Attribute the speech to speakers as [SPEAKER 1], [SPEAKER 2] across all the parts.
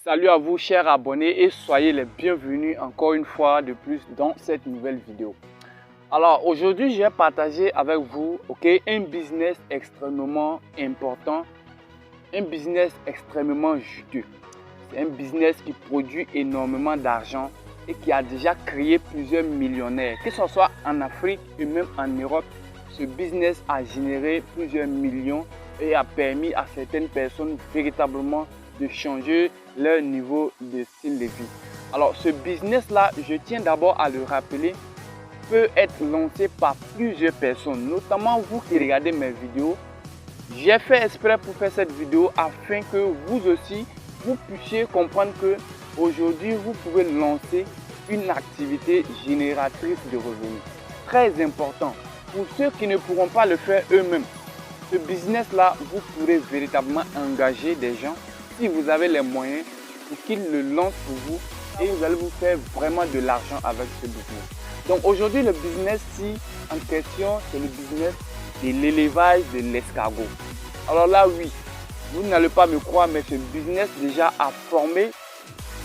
[SPEAKER 1] Salut à vous chers abonnés et soyez les bienvenus encore une fois de plus dans cette nouvelle vidéo. Alors aujourd'hui je vais partager avec vous un business extrêmement important, un business extrêmement juteux. C'est un business qui produit énormément d'argent et qui a déjà créé plusieurs millionnaires. Que ce soit en Afrique et même en Europe, ce business a généré plusieurs millions et a permis à certaines personnes véritablement de changer leur niveau de style de vie. Alors ce business-là, je tiens d'abord à le rappeler, peut être lancé par plusieurs personnes, notamment vous qui regardez mes vidéos. J'ai fait exprès pour faire cette vidéo afin que vous aussi, vous puissiez comprendre que aujourd'hui vous pouvez lancer une activité génératrice de revenus. Très important. Pour ceux qui ne pourront pas le faire eux-mêmes, ce business-là, vous pourrez véritablement engager des gens si vous avez les moyens pour qu'ils le lancent pour vous et vous allez vous faire vraiment de l'argent avec ce business. Donc aujourd'hui, le business en question, c'est le business de l'élevage de l'escargot. Alors là, oui, vous n'allez pas me croire, mais ce business déjà a formé.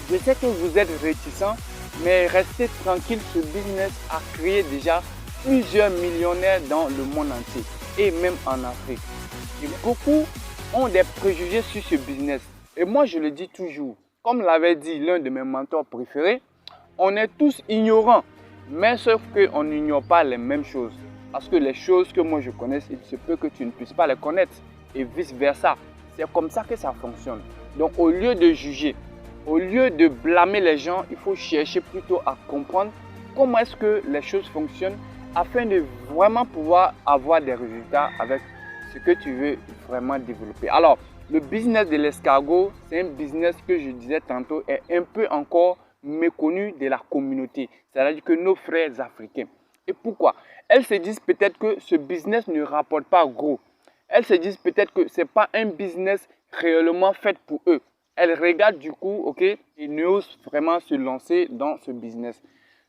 [SPEAKER 1] Je sais que vous êtes réticents, mais restez tranquille, ce business a créé déjà plusieurs millionnaires dans le monde entier et même en Afrique. Et beaucoup ont des préjugés sur ce business. Et moi, je le dis toujours, comme l'avait dit l'un de mes mentors préférés, on est tous ignorants, mais sauf qu'on n'ignore pas les mêmes choses. Parce que les choses que moi je connais, il se peut que tu ne puisses pas les connaître et vice versa. C'est comme ça que ça fonctionne. Donc au lieu de juger, au lieu de blâmer les gens, il faut chercher plutôt à comprendre comment est-ce que les choses fonctionnent afin de vraiment pouvoir avoir des résultats avec ce que tu veux vraiment développer. Alors, le business de l'escargot, c'est un business que je disais tantôt est un peu encore méconnu de la communauté. C'est-à-dire que nos frères africains. Et pourquoi? Elles se disent peut-être que ce business ne rapporte pas gros. Elles se disent peut-être que ce n'est pas un business réellement fait pour eux. Elles regardent du coup, et n'osent vraiment se lancer dans ce business.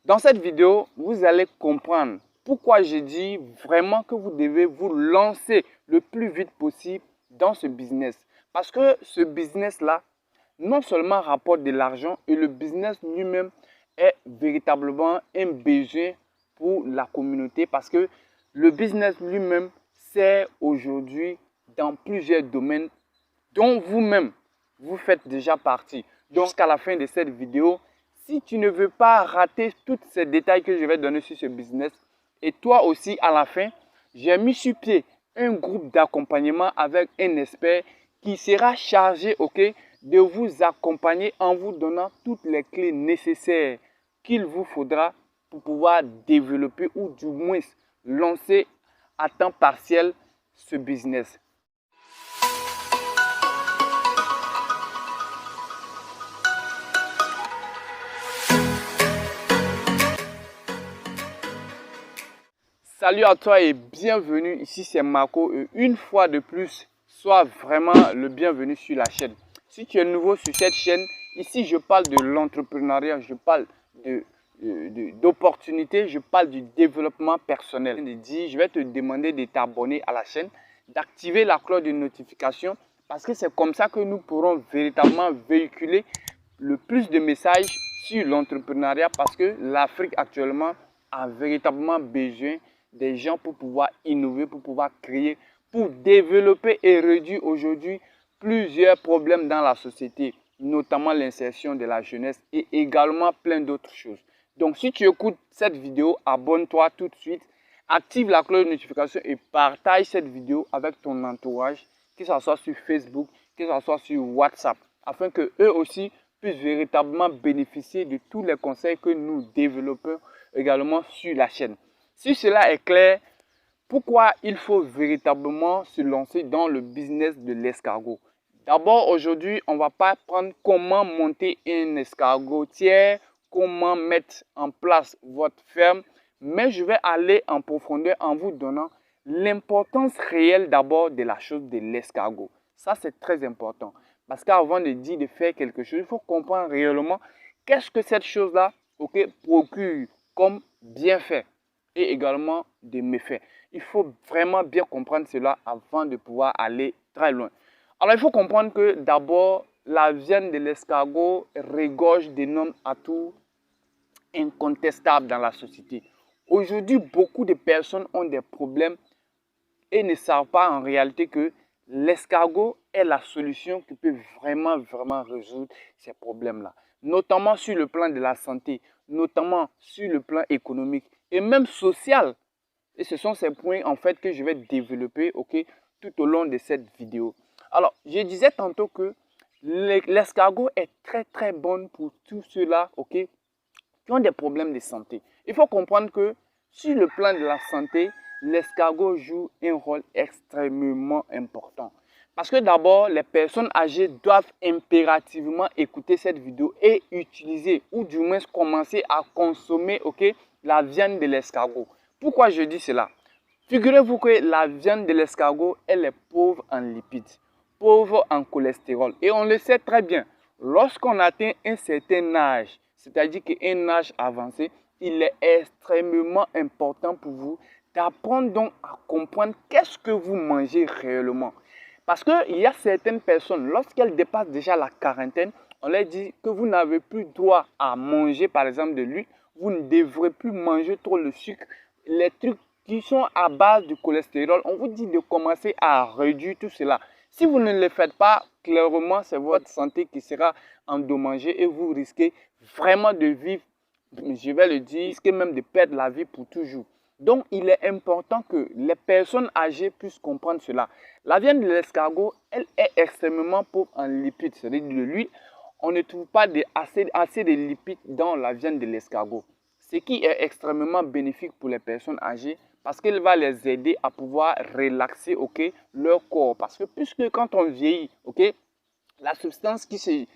[SPEAKER 1] Dans cette vidéo, vous allez comprendre pourquoi je dis vraiment que vous devez vous lancer le plus vite possible dans ce business. Parce que ce business-là, non seulement rapporte de l'argent et le business lui-même est véritablement un besoin pour la communauté parce que le business lui-même sert aujourd'hui dans plusieurs domaines dont vous-même, vous faites déjà partie. Donc, à la fin de cette vidéo, si tu ne veux pas rater tous ces détails que je vais donner sur ce business, et toi aussi à la fin, j'ai mis sur pied un groupe d'accompagnement avec un expert qui sera chargé de vous accompagner en vous donnant toutes les clés nécessaires qu'il vous faudra pour pouvoir développer ou du moins lancer à temps partiel ce business. Salut à toi et bienvenue, ici c'est Marco et une fois de plus, sois vraiment le bienvenu sur la chaîne. Si tu es nouveau sur cette chaîne, ici je parle de l'entrepreneuriat, je parle d'opportunités, je parle du développement personnel. Je vais te demander de t'abonner à la chaîne, d'activer la cloche de notification parce que c'est comme ça que nous pourrons véritablement véhiculer le plus de messages sur l'entrepreneuriat parce que l'Afrique actuellement a véritablement besoin des gens pour pouvoir innover, pour pouvoir créer, pour développer et réduire aujourd'hui plusieurs problèmes dans la société, notamment l'insertion de la jeunesse et également plein d'autres choses. Donc, si tu écoutes cette vidéo, abonne-toi tout de suite, active la cloche de notification et partage cette vidéo avec ton entourage, que ce soit sur Facebook, que ce soit sur WhatsApp, afin que eux aussi puissent véritablement bénéficier de tous les conseils que nous développons également sur la chaîne. Si cela est clair, pourquoi il faut véritablement se lancer dans le business de l'escargot? D'abord, aujourd'hui, on ne va pas prendre comment monter une escargotière, comment mettre en place votre ferme, mais je vais aller en profondeur en vous donnant l'importance réelle d'abord de la chose de l'escargot. Ça, c'est très important. Parce qu'avant de dire de faire quelque chose, il faut comprendre réellement qu'est-ce que cette chose-là procure comme bienfait et également des méfaits. Il faut vraiment bien comprendre cela avant de pouvoir aller très loin. Alors, il faut comprendre que d'abord, la viande de l'escargot regorge d'énormes atouts incontestables dans la société. Aujourd'hui, beaucoup de personnes ont des problèmes et ne savent pas en réalité que l'escargot est la solution qui peut vraiment résoudre ces problèmes-là. Notamment sur le plan de la santé, notamment sur le plan économique et même social. Et ce sont ces points en fait que je vais développer, ok, tout au long de cette vidéo. Alors, je disais tantôt que l'escargot est très bonne pour tous ceux-là, ok, qui ont des problèmes de santé. Il faut comprendre que sur le plan de la santé, l'escargot joue un rôle extrêmement important. Parce que d'abord, les personnes âgées doivent impérativement écouter cette vidéo et utiliser, ou du moins commencer à consommer, ok, la viande de l'escargot. Pourquoi je dis cela? Figurez-vous que la viande de l'escargot, elle est pauvre en lipides, pauvre en cholestérol. Et on le sait très bien, lorsqu'on atteint un certain âge, c'est-à-dire qu'un âge avancé, il est extrêmement important pour vous d'apprendre donc à comprendre qu'est-ce que vous mangez réellement. Parce qu'il y a certaines personnes, lorsqu'elles dépassent déjà la quarantaine, on leur dit que vous n'avez plus droit à manger par exemple de l'huile, vous ne devrez plus manger trop le sucre, les trucs qui sont à base de cholestérol, on vous dit de commencer à réduire tout cela. Si vous ne le faites pas, clairement, c'est votre santé qui sera endommagée et vous risquez vraiment de vivre, je vais le dire, risquez même de perdre la vie pour toujours. Donc, il est important que les personnes âgées puissent comprendre cela. La viande de l'escargot, elle est extrêmement pauvre en lipides, c'est-à-dire de l'huile. On ne trouve pas assez de lipides dans la viande de l'escargot, ce qui est extrêmement bénéfique pour les personnes âgées parce qu'elle va les aider à pouvoir relaxer, ok, leur corps. Parce que puisque quand on vieillit, ok, la substance qui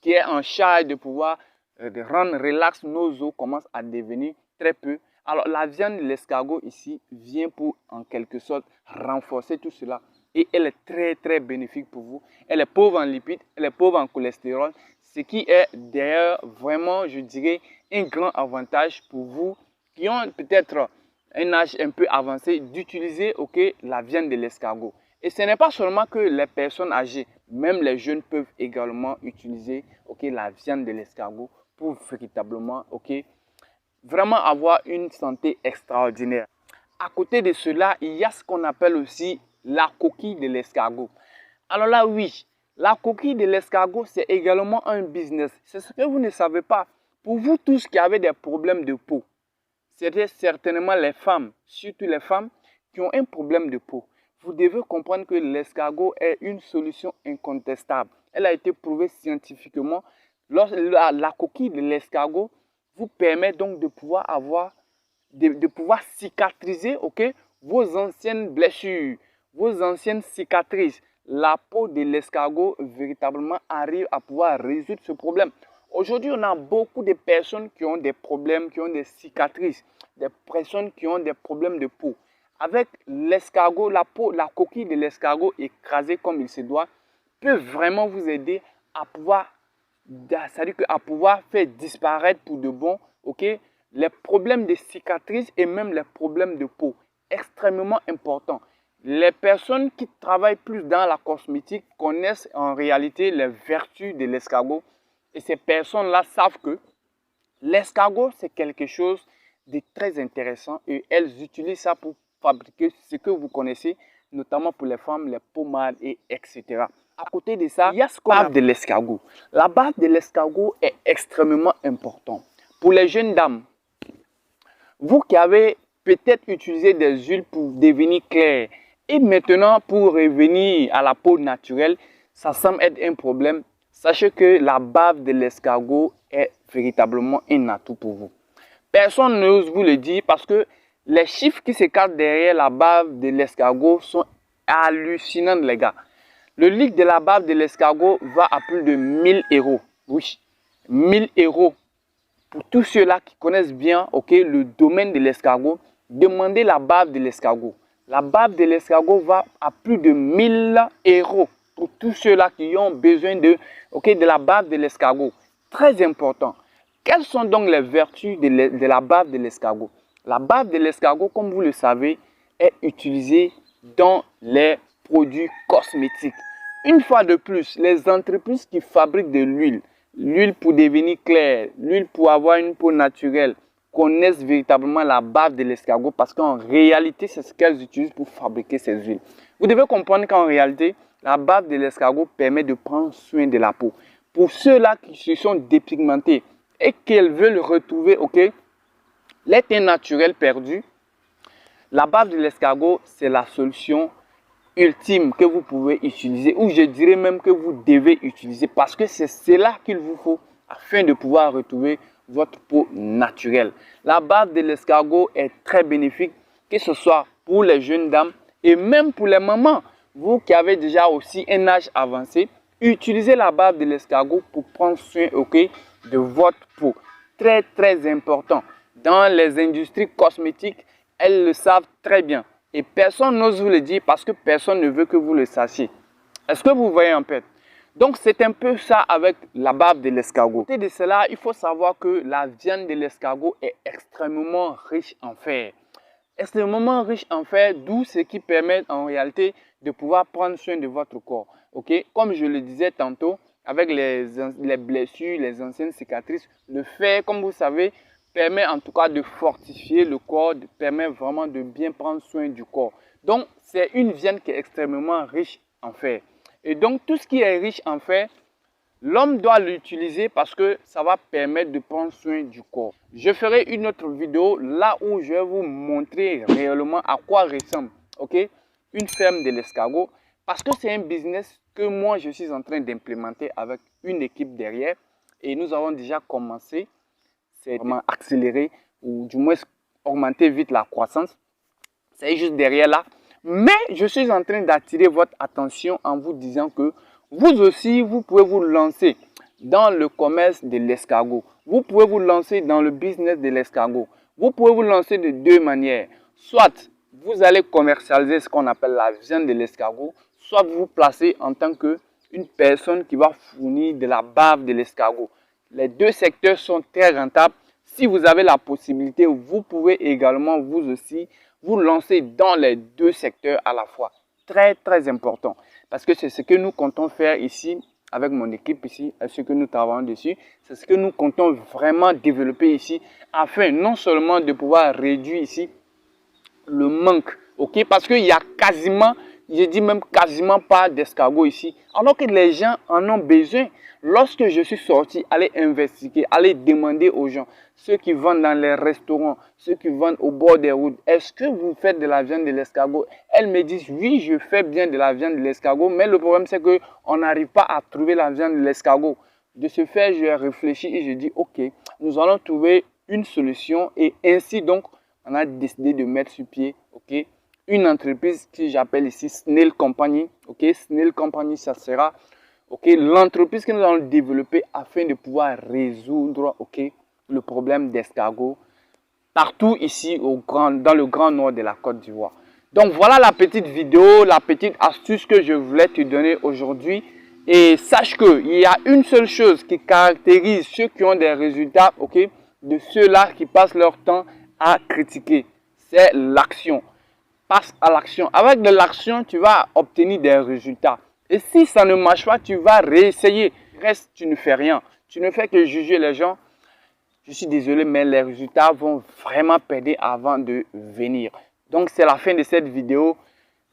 [SPEAKER 1] est en charge de pouvoir de rendre relax nos os commence à devenir très peu. Alors la viande de l'escargot ici vient pour en quelque sorte renforcer tout cela. Et elle est très bénéfique pour vous. Elle est pauvre en lipides, elle est pauvre en cholestérol. Ce qui est d'ailleurs vraiment, je dirais, un grand avantage pour vous qui ont peut-être un âge un peu avancé d'utiliser, ok, la viande de l'escargot. Et ce n'est pas seulement que les personnes âgées, même les jeunes peuvent également utiliser, ok, la viande de l'escargot pour véritablement, ok, vraiment avoir une santé extraordinaire. À côté de cela, il y a ce qu'on appelle aussi la coquille de l'escargot. Alors là, oui, la coquille de l'escargot, c'est également un business. C'est ce que vous ne savez pas. Pour vous tous qui avez des problèmes de peau, c'est certainement les femmes, surtout les femmes qui ont un problème de peau. Vous devez comprendre que l'escargot est une solution incontestable. Elle a été prouvée scientifiquement. La coquille de l'escargot vous permet donc de pouvoir cicatriser, ok, vos anciennes blessures, vos anciennes cicatrices. La peau de l'escargot véritablement arrive à pouvoir résoudre ce problème. Aujourd'hui, on a beaucoup de personnes qui ont des problèmes, qui ont des cicatrices, des personnes qui ont des problèmes de peau. Avec l'escargot, la coquille de l'escargot écrasée comme il se doit, peut vraiment vous aider à pouvoir, c'est-à-dire à pouvoir faire disparaître pour de bon, ok, les problèmes de cicatrices et même les problèmes de peau. Extrêmement important. Les personnes qui travaillent plus dans la cosmétique connaissent en réalité les vertus de l'escargot. Et ces personnes-là savent que l'escargot, c'est quelque chose de très intéressant et elles utilisent ça pour fabriquer ce que vous connaissez, notamment pour les femmes, les pommades, et etc. À côté de ça, il y a ce qu'on appelle de l'escargot. La base de l'escargot est extrêmement importante. Pour les jeunes dames, vous qui avez peut-être utilisé des huiles pour devenir clair et maintenant pour revenir à la peau naturelle, ça semble être un problème. Sachez que la bave de l'escargot est véritablement un atout pour vous. Personne n'ose vous le dire parce que les chiffres qui se cachent derrière la bave de l'escargot sont hallucinants, les gars. Le litre de la bave de l'escargot va à plus de 1000 €. Oui, 1000 €. Pour tous ceux-là qui connaissent bien, ok, le domaine de l'escargot, demandez la bave de l'escargot. La bave de l'escargot va à plus de 1000 € pour tous ceux-là qui ont besoin de la bave de l'escargot. Très important. Quelles sont donc les vertus de la bave de l'escargot? La bave de l'escargot, comme vous le savez, est utilisée dans les produits cosmétiques. Une fois de plus, les entreprises qui fabriquent de l'huile pour devenir claire, l'huile pour avoir une peau naturelle, connaissent véritablement la bave de l'escargot parce qu'en réalité, c'est ce qu'elles utilisent pour fabriquer ces huiles. Vous devez comprendre qu'en réalité, la bave de l'escargot permet de prendre soin de la peau. Pour ceux-là qui se sont dépigmentés et qu'ils veulent retrouver les teints naturels perdus, la bave de l'escargot, c'est la solution ultime que vous pouvez utiliser, ou je dirais même que vous devez utiliser, parce que c'est cela qu'il vous faut afin de pouvoir retrouver votre peau naturelle. La bave de l'escargot est très bénéfique, que ce soit pour les jeunes dames et même pour les mamans. Vous qui avez déjà aussi un âge avancé, utilisez la bave de l'escargot pour prendre soin de votre peau. Très très important. Dans les industries cosmétiques, elles le savent très bien. Et personne n'ose vous le dire parce que personne ne veut que vous le sachiez. Est-ce que vous voyez en fait? Donc c'est un peu ça avec la bave de l'escargot. À côté de cela, il faut savoir que la viande de l'escargot est extrêmement riche en fer. Extrêmement riche en fer, d'où ce qui permet en réalité de pouvoir prendre soin de votre corps. Comme je le disais tantôt, avec les blessures, les anciennes cicatrices, le fer, comme vous savez, permet en tout cas de fortifier le corps, permet vraiment de bien prendre soin du corps. Donc, c'est une viande qui est extrêmement riche en fer. Et donc, tout ce qui est riche en fer, l'homme doit l'utiliser parce que ça va permettre de prendre soin du corps. Je ferai une autre vidéo là où je vais vous montrer réellement à quoi ressemble une ferme de l'escargot. Parce que c'est un business que moi, je suis en train d'implémenter avec une équipe derrière. Et nous avons déjà commencé. C'est vraiment accélérer ou du moins augmenter vite la croissance. C'est juste derrière là. Mais je suis en train d'attirer votre attention en vous disant que vous aussi, vous pouvez vous lancer dans le commerce de l'escargot. Vous pouvez vous lancer dans le business de l'escargot. Vous pouvez vous lancer de deux manières. Soit vous allez commercialiser ce qu'on appelle la viande de l'escargot, soit vous vous placez en tant qu'une personne qui va fournir de la bave de l'escargot. Les deux secteurs sont très rentables. Si vous avez la possibilité, vous pouvez également vous aussi vous lancer dans les deux secteurs à la fois. Très très important. Parce que c'est ce que nous comptons faire ici avec mon équipe ici, ce que nous travaillons dessus. C'est ce que nous comptons vraiment développer ici afin non seulement de pouvoir réduire ici le manque. Parce qu'il y a quasiment, je dis même quasiment pas d'escargots ici. Alors que les gens en ont besoin. Lorsque je suis sorti, aller investiguer, aller demander aux gens, ceux qui vendent dans les restaurants, ceux qui vendent au bord des routes, est-ce que vous faites de la viande de l'escargot? Elles me disent, oui, je fais bien de la viande de l'escargot, mais le problème c'est qu'on n'arrive pas à trouver la viande de l'escargot. De ce fait, je réfléchis et je dis, ok, nous allons trouver une solution et ainsi donc, on a décidé de mettre sur pied, une entreprise que j'appelle ici Snail Company. Snail Company, ça sera l'entreprise que nous allons développer afin de pouvoir résoudre le problème d'escargot partout ici dans le grand nord de la Côte d'Ivoire. Donc voilà la petite vidéo, la petite astuce que je voulais te donner aujourd'hui. Et sache qu'il y a une seule chose qui caractérise ceux qui ont des résultats de ceux-là qui passent leur temps à critiquer. C'est l'action. Passe à l'action. Avec de l'action, tu vas obtenir des résultats. Et si ça ne marche pas, tu vas réessayer. Reste, tu ne fais rien. Tu ne fais que juger les gens. Je suis désolé, mais les résultats vont vraiment péder avant de venir. Donc, c'est la fin de cette vidéo.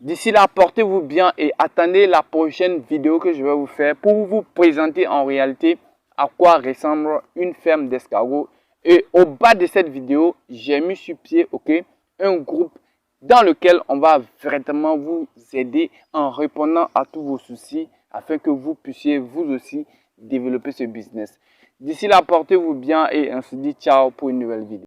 [SPEAKER 1] D'ici là, portez-vous bien et attendez la prochaine vidéo que je vais vous faire pour vous présenter en réalité à quoi ressemble une ferme d'escargots. Et au bas de cette vidéo, j'ai mis sur pied un groupe dans lequel on va vraiment vous aider en répondant à tous vos soucis afin que vous puissiez vous aussi développer ce business. D'ici là, portez-vous bien et on se dit ciao pour une nouvelle vidéo.